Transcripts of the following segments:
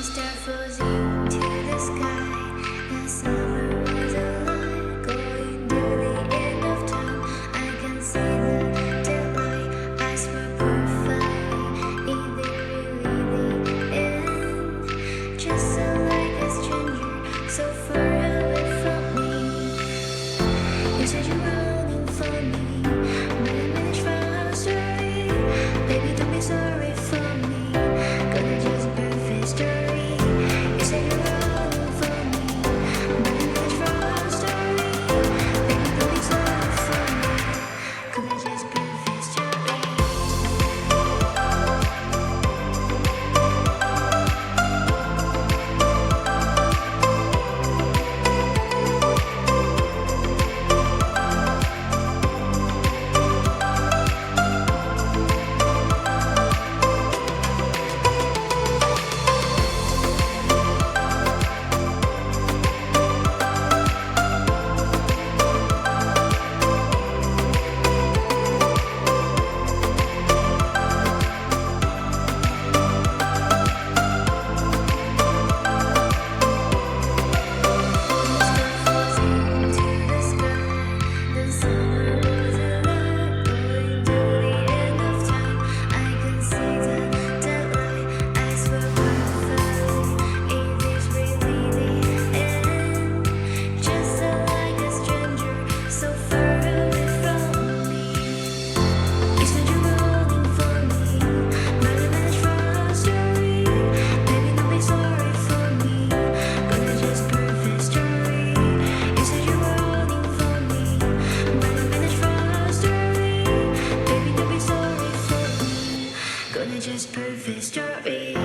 Start floating to the sky. The summer was alive, going to the end of time. I can see the daylight. Eyes were perfect. Is it really the end? Just so like a stranger, so far away from me. You said you're running for me, but I managed from our story. Baby, don't be sorry for me. Gonna just perfect story. You said you're running for me, but I managed from our story. Baby, don't be sorry for me. Gonna just perfect story. Just perfect story.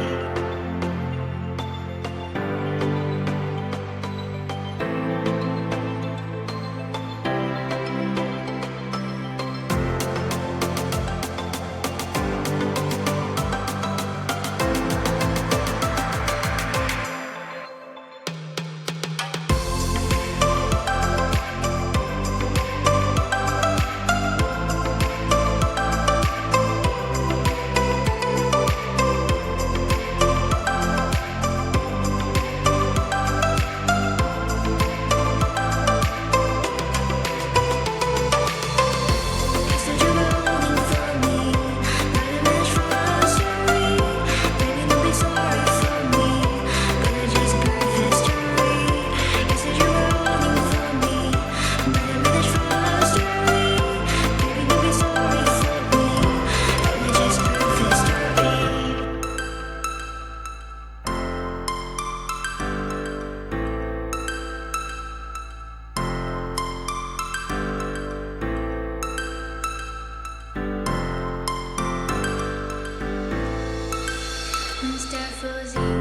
Start floating